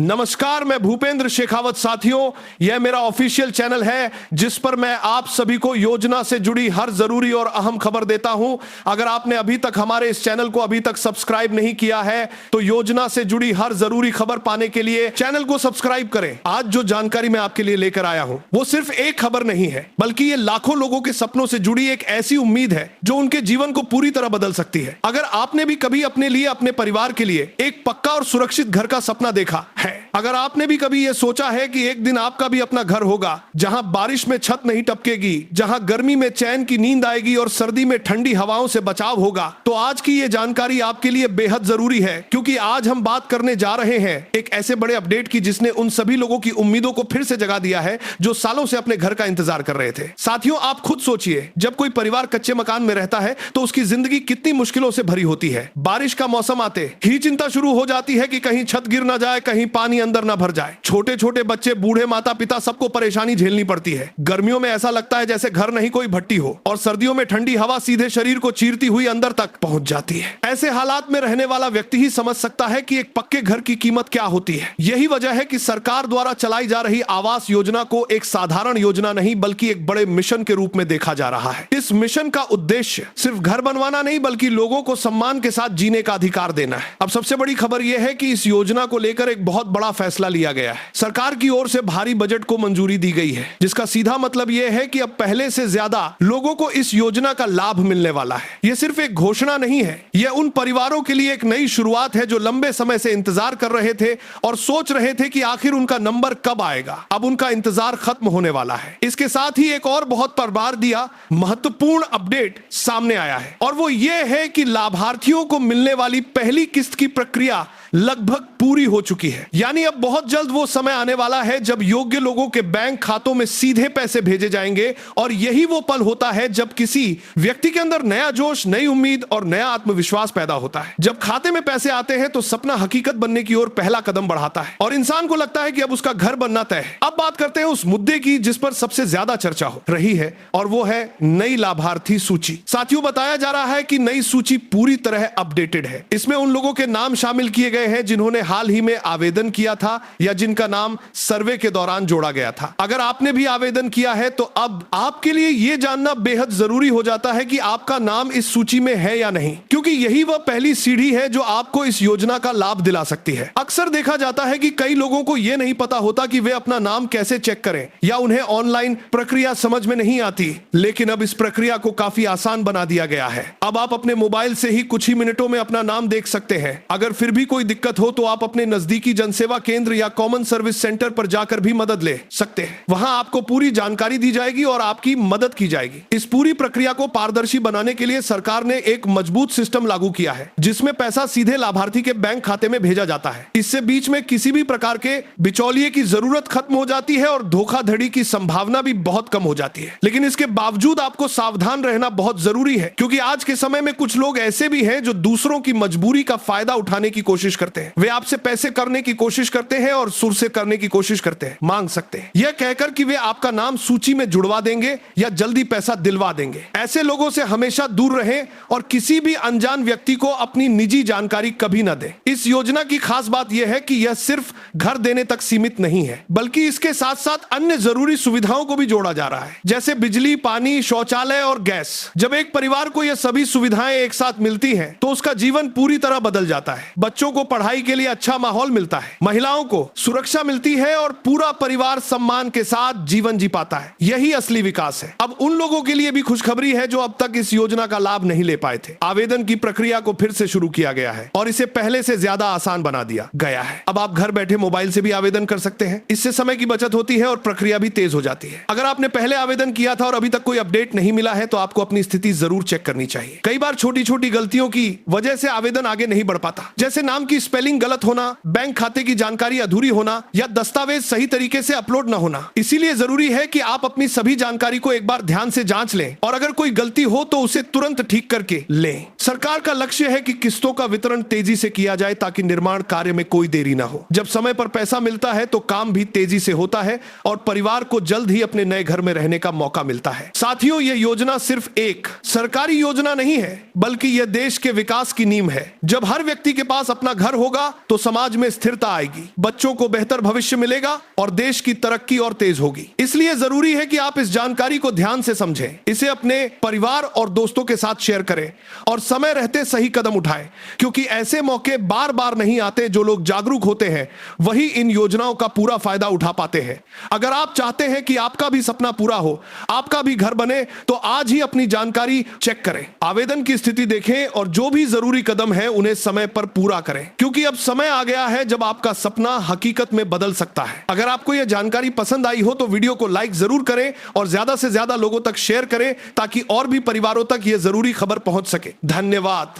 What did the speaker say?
नमस्कार, मैं भूपेंद्र शेखावत। साथियों, यह मेरा ऑफिशियल चैनल है जिस पर मैं आप सभी को योजना से जुड़ी हर जरूरी और अहम खबर देता हूं। अगर आपने अभी तक हमारे इस चैनल को अभी तक सब्सक्राइब नहीं किया है तो योजना से जुड़ी हर जरूरी खबर पाने के लिए चैनल को सब्सक्राइब करें। आज जो जानकारी मैं आपके लिए लेकर आया हूं वो सिर्फ एक खबर नहीं है, बल्कि ये लाखों लोगों के सपनों से जुड़ी एक ऐसी उम्मीद है जो उनके जीवन को पूरी तरह बदल सकती है। अगर आपने भी कभी अपने लिए, अपने परिवार के लिए एक पक्का और सुरक्षित घर का सपना देखा है, अगर आपने भी कभी यह सोचा है कि एक दिन आपका भी अपना घर होगा जहां बारिश में छत नहीं टपकेगी, जहां गर्मी में चैन की नींद आएगी और सर्दी में ठंडी हवाओं से बचाव होगा, तो आज की यह जानकारी आपके लिए बेहद जरूरी है, क्योंकि आज हम बात करने जा रहे हैं एक ऐसे बड़े अपडेट की जिसने उन सभी लोगों की उम्मीदों को फिर से जगा दिया है जो सालों से अपने घर का इंतजार कर रहे थे। साथियों, आप खुद सोचिए, जब कोई परिवार कच्चे मकान में रहता है तो उसकी जिंदगी कितनी मुश्किलों से भरी होती है। बारिश का मौसम आते ही चिंता शुरू हो जाती है कि कहीं छत गिर ना जाए, कहीं पानी अंदर ना भर जाए। छोटे छोटे बच्चे, बूढ़े माता पिता, सबको परेशानी झेलनी पड़ती है। गर्मियों में ऐसा लगता है जैसे घर नहीं कोई भट्टी हो, और सर्दियों में ठंडी हवा सीधे शरीर को चीरती हुई अंदर तक पहुंच जाती है। ऐसे हालात में रहने वाला व्यक्ति ही समझ सकता है कि एक पक्के घर की कीमत क्या होती है। यही वजह है कि सरकार द्वारा चलाई जा रही आवास योजना को एक साधारण योजना नहीं बल्कि एक बड़े मिशन के रूप में देखा जा रहा है। इस मिशन का उद्देश्य सिर्फ घर बनवाना नहीं बल्कि लोगों को सम्मान के साथ जीने का अधिकार देना है। अब सबसे बड़ी खबर यह है कि इस योजना को लेकर एक बहुत बड़ा फैसला लिया गया है। सरकार की ओर से भारी बजट को मंजूरी दी गई है, जिसका सीधा मतलब यह है कि अब पहले से ज्यादा लोगों को इस योजना का लाभ मिलने वाला है। यह सिर्फ एक घोषणा नहीं है, यह उन परिवारों के लिए एक नई शुरुआत है जो लंबे समय से इंतजार कर रहे थे और सोच रहे थे कि आखिर उनका नंबर कब आएगा। अब उनका इंतजार खत्म होने वाला है। इसके साथ ही एक और बहुत प्रभार दिया महत्वपूर्ण अपडेट सामने आया है, और वो ये है कि लाभार्थियों को मिलने वाली पहली किस्त की प्रक्रिया लगभग पूरी हो चुकी है। यानी अब बहुत जल्द वो समय आने वाला है जब योग्य लोगों के बैंक खातों में सीधे पैसे भेजे जाएंगे, और यही वो पल होता है जब किसी व्यक्ति के अंदर नया जोश, नई उम्मीद और नया आत्मविश्वास पैदा होता है। जब खाते में पैसे आते हैं तो सपना हकीकत बनने की ओर पहला कदम बढ़ाता है और इंसान को लगता है कि अब उसका घर बनना तय है। अब बात करते हैं उस मुद्दे की जिस पर सबसे ज्यादा चर्चा हो रही है, और वो है नई लाभार्थी सूची। साथियों, बताया जा रहा है कि नई सूची पूरी तरह अपडेटेड है। इसमें उन लोगों के नाम शामिल किए गए हैं जिन्होंने हाल ही में आवेदन किया था या जिनका नाम सर्वे के दौरान जोड़ा गया था। अगर आपने भी आवेदन किया है तो अब आपके लिए यह जानना बेहद जरूरी हो जाता है कि आपका नाम इस सूची में है या नहीं, क्योंकि यही वह पहली सीढ़ी है जो आपको इस योजना का लाभ दिला सकती है। अक्सर देखा जाता है कि कई लोगों को यह नहीं पता होता कि वे अपना नाम कैसे चेक करें, या उन्हें ऑनलाइन प्रक्रिया समझ में नहीं आती। लेकिन अब इस प्रक्रिया को काफी आसान बना दिया गया है। अब आप अपने मोबाइल से ही कुछ ही मिनटों में अपना नाम देख सकते हैं। अगर फिर भी कोई दिक्कत हो तो आप अपने नजदीकी जनसेवा केंद्र या कॉमन सर्विस सेंटर पर जाकर भी मदद ले सकते हैं। वहां आपको पूरी जानकारी दी जाएगी और आपकी मदद की जाएगी। इस पूरी प्रक्रिया को पारदर्शी बनाने के लिए सरकार ने एक मजबूत सिस्टम लागू किया है जिसमें पैसा सीधे लाभार्थी के बैंक खाते में भेजा जाता है। इससे बीच में किसी भी प्रकार के बिचौलिए की जरूरत खत्म हो जाती है और धोखाधड़ी की संभावना भी बहुत कम हो जाती है। लेकिन इसके बावजूद आपको सावधान रहना बहुत जरूरी है, क्योंकि आज के समय में कुछ लोग ऐसे भी हैं जो दूसरों की मजबूरी का फायदा उठाने की कोशिश करते हैं। वे आपसे पैसे करने की कोशिश करते हैं और सुर से करने की कोशिश करते हैं, मांग सकते हैं, यह कहकर कि वे आपका नाम सूची में जुड़वा देंगे या जल्दी पैसा दिलवा देंगे। ऐसे लोगों से हमेशा दूर रहें और किसी भी अनजान व्यक्ति को अपनी निजी जानकारी कभी न दें। इस योजना की खास बात यह है कि यह सिर्फ घर देने तक सीमित नहीं है, बल्कि इसके साथ साथ अन्य जरूरी सुविधाओं को भी जोड़ा जा रहा है, जैसे बिजली, पानी, शौचालय और गैस। जब एक परिवार को यह सभी सुविधाएं एक साथ मिलती हैं तो उसका जीवन पूरी तरह बदल जाता है। बच्चों को पढ़ाई के लिए अच्छा माहौल मिलता है, महिलाओं को सुरक्षा मिलती है और पूरा परिवार सम्मान के साथ जीवन जी पाता है। यही असली विकास है। अब उन लोगों के लिए भी खुशखबरी है जो अब तक इस योजना का लाभ नहीं ले पाए थे। आवेदन की प्रक्रिया को फिर से शुरू किया गया है और इसे पहले से ज्यादा आसान बना दिया गया है। अब आप घर बैठे मोबाइल से भी आवेदन कर सकते हैं। इससे समय की बचत होती है और प्रक्रिया भी तेज हो जाती है। अगर आपने पहले आवेदन किया था और अभी तक कोई अपडेट नहीं मिला है तो आपको अपनी स्थिति जरूर चेक करनी चाहिए। कई बार छोटी छोटी गलतियों की वजह से आवेदन आगे नहीं बढ़ पाता, जैसे नाम की स्पेलिंग गलत होना, बैंक खाते की जानकारी अधूरी होना या दस्तावेज सही तरीके से अपलोड न होना। इसीलिए जरूरी है कि आप अपनी सभी जानकारी को एक बार ध्यान से जांच लें और अगर कोई गलती हो तो उसे तुरंत ठीक करके लें। सरकार का लक्ष्य है कि किस्तों का वितरण तेजी से किया जाए ताकि निर्माण कार्य में कोई देरी न हो। जब समय पर पैसा मिलता है तो काम भी तेजी से होता है और परिवार को जल्द ही अपने नए घर में रहने का मौका मिलता है। साथियों, यह योजना सिर्फ एक सरकारी योजना नहीं है, बल्कि यह देश के विकास की नींव है। जब हर व्यक्ति के पास अपना घर घर होगा तो समाज में स्थिरता आएगी, बच्चों को बेहतर भविष्य मिलेगा और देश की तरक्की और तेज होगी। इसलिए जरूरी है कि आप इस जानकारी को ध्यान से समझें, इसे अपने परिवार और दोस्तों के साथ शेयर करें और समय रहते सही कदम उठाएं, क्योंकि ऐसे मौके बार बार नहीं आते। जो लोग जागरूक होते हैं वही इन योजनाओं का पूरा फायदा उठा पाते हैं। अगर आप चाहते हैं कि आपका भी सपना पूरा हो, आपका भी घर बने, तो आज ही अपनी जानकारी चेक करें, आवेदन की स्थिति देखें और जो भी जरूरी कदम है उन्हें समय पर पूरा करें, क्योंकि अब समय आ गया है जब आपका सपना हकीकत में बदल सकता है। अगर आपको यह जानकारी पसंद आई हो तो वीडियो को लाइक जरूर करें और ज्यादा से ज्यादा लोगों तक शेयर करें ताकि और भी परिवारों तक यह जरूरी खबर पहुंच सके। धन्यवाद।